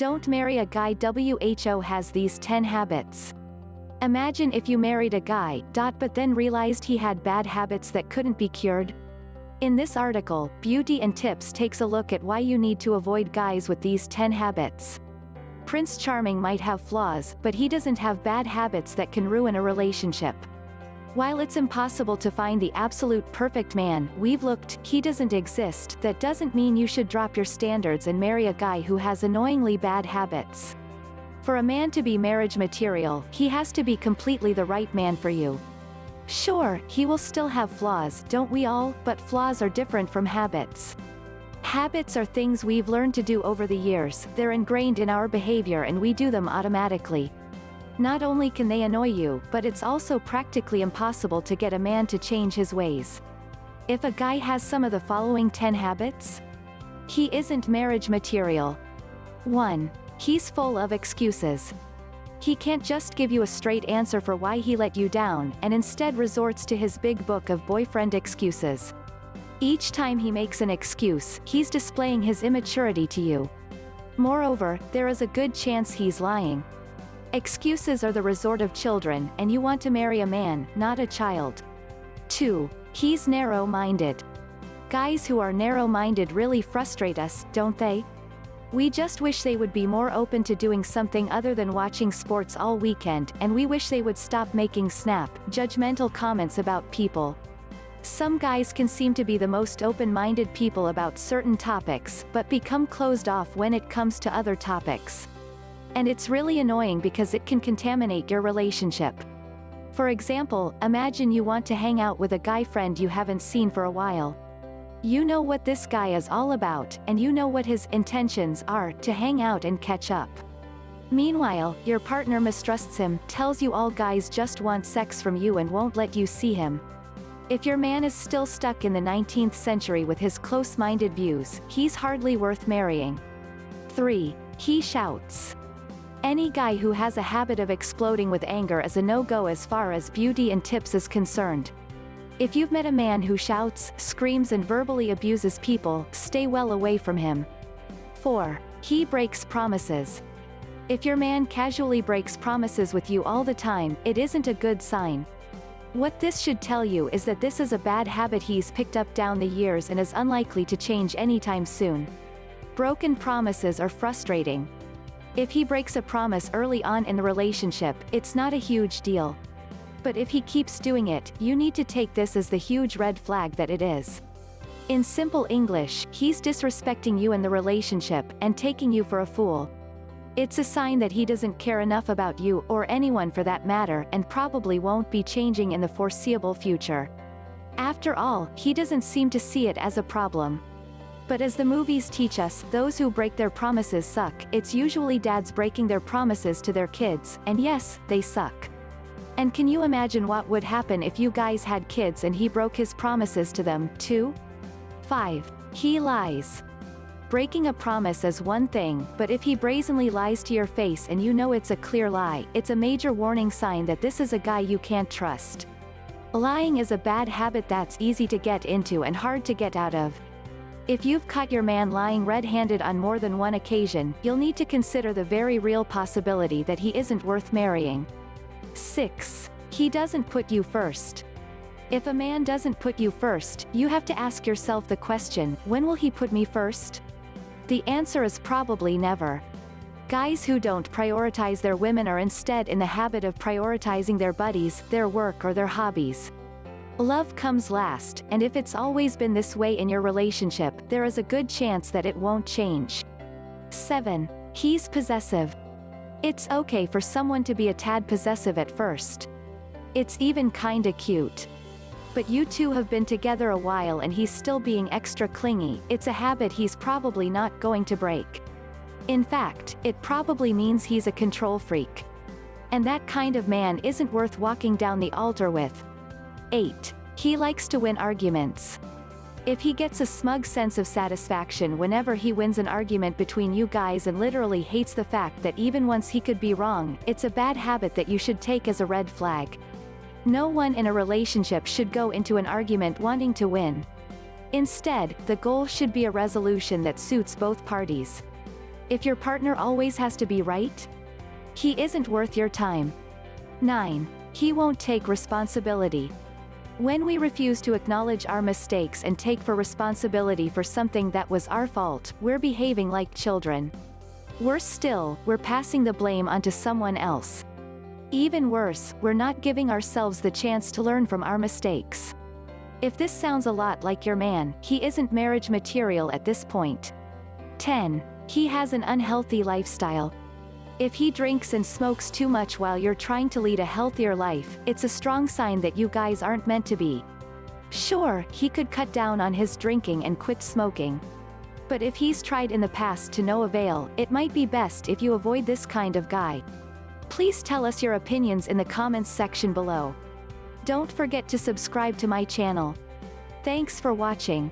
Don't marry a guy. WHO has these 10 habits. Imagine if you married a guy, but then realized he had bad habits that couldn't be cured. In this article, Beauty and Tips takes a look at why you need to avoid guys with these 10 habits. Prince Charming might have flaws, but he doesn't have bad habits that can ruin a relationship. While it's impossible to find the absolute perfect man, we've looked, he doesn't exist. That doesn't mean you should drop your standards and marry a guy who has annoyingly bad habits. For a man to be marriage material, he has to be completely the right man for you. Sure, he will still have flaws, don't we all? But flaws are different from habits. Habits are things we've learned to do over the years. They're ingrained in our behavior and we do them automatically. Not only can they annoy you, but it's also practically impossible to get a man to change his ways. If a guy has some of the following 10 habits, he isn't marriage material. 1. He's full of excuses. He can't just give you a straight answer for why he let you down, and instead resorts to his big book of boyfriend excuses. Each time he makes an excuse, he's displaying his immaturity to you. Moreover, there is a good chance he's lying. Excuses are the resort of children, and you want to marry a man, not a child. 2. He's narrow-minded. Guys who are narrow-minded really frustrate us, don't they? We just wish they would be more open to doing something other than watching sports all weekend, and we wish they would stop making snap, judgmental comments about people. Some guys can seem to be the most open-minded people about certain topics, but become closed off when it comes to other topics. And it's really annoying because it can contaminate your relationship. For example, imagine you want to hang out with a guy friend you haven't seen for a while. You know what this guy is all about, and you know what his intentions are, to hang out and catch up. Meanwhile, your partner mistrusts him, tells you all guys just want sex from you and won't let you see him. If your man is still stuck in the 19th century with his close-minded views, he's hardly worth marrying. 3. He shouts. Any guy who has a habit of exploding with anger is a no-go as far as Beauty and Tips is concerned. If you've met a man who shouts, screams and verbally abuses people, stay well away from him. 4. He breaks promises. If your man casually breaks promises with you all the time, it isn't a good sign. What this should tell you is that this is a bad habit he's picked up down the years and is unlikely to change anytime soon. Broken promises are frustrating. If he breaks a promise early on in the relationship, it's not a huge deal. But if he keeps doing it, you need to take this as the huge red flag that it is. In simple English, he's disrespecting you in the relationship, and taking you for a fool. It's a sign that he doesn't care enough about you, or anyone for that matter, and probably won't be changing in the foreseeable future. After all, he doesn't seem to see it as a problem. But as the movies teach us, those who break their promises suck. It's usually dads breaking their promises to their kids, and yes, they suck. And can you imagine what would happen if you guys had kids and he broke his promises to them, too? 5. He lies. Breaking a promise is one thing, but if he brazenly lies to your face and you know it's a clear lie, it's a major warning sign that this is a guy you can't trust. Lying is a bad habit that's easy to get into and hard to get out of. If you've caught your man lying red-handed on more than one occasion, you'll need to consider the very real possibility that he isn't worth marrying. 6. He doesn't put you first. If a man doesn't put you first, you have to ask yourself the question, when will he put me first? The answer is probably never. Guys who don't prioritize their women are instead in the habit of prioritizing their buddies, their work or their hobbies. Love comes last, and if it's always been this way in your relationship, there is a good chance that it won't change. 7. He's possessive. It's okay for someone to be a tad possessive at first. It's even kinda cute. But you two have been together a while and he's still being extra clingy. It's a habit he's probably not going to break. In fact, it probably means he's a control freak. And that kind of man isn't worth walking down the altar with. 8. He likes to win arguments. If he gets a smug sense of satisfaction whenever he wins an argument between you guys and literally hates the fact that even once he could be wrong, it's a bad habit that you should take as a red flag. No one in a relationship should go into an argument wanting to win. Instead, the goal should be a resolution that suits both parties. If your partner always has to be right? He isn't worth your time. 9. He won't take responsibility. When we refuse to acknowledge our mistakes and take for responsibility for something that was our fault, we're behaving like children. Worse still, we're passing the blame onto someone else. Even worse, we're not giving ourselves the chance to learn from our mistakes. If this sounds a lot like your man, he isn't marriage material at this point. 10. He has an unhealthy lifestyle. If he drinks and smokes too much while you're trying to lead a healthier life, it's a strong sign that you guys aren't meant to be. Sure, he could cut down on his drinking and quit smoking. But if he's tried in the past to no avail, it might be best if you avoid this kind of guy. Please tell us your opinions in the comments section below. Don't forget to subscribe to my channel. Thanks for watching.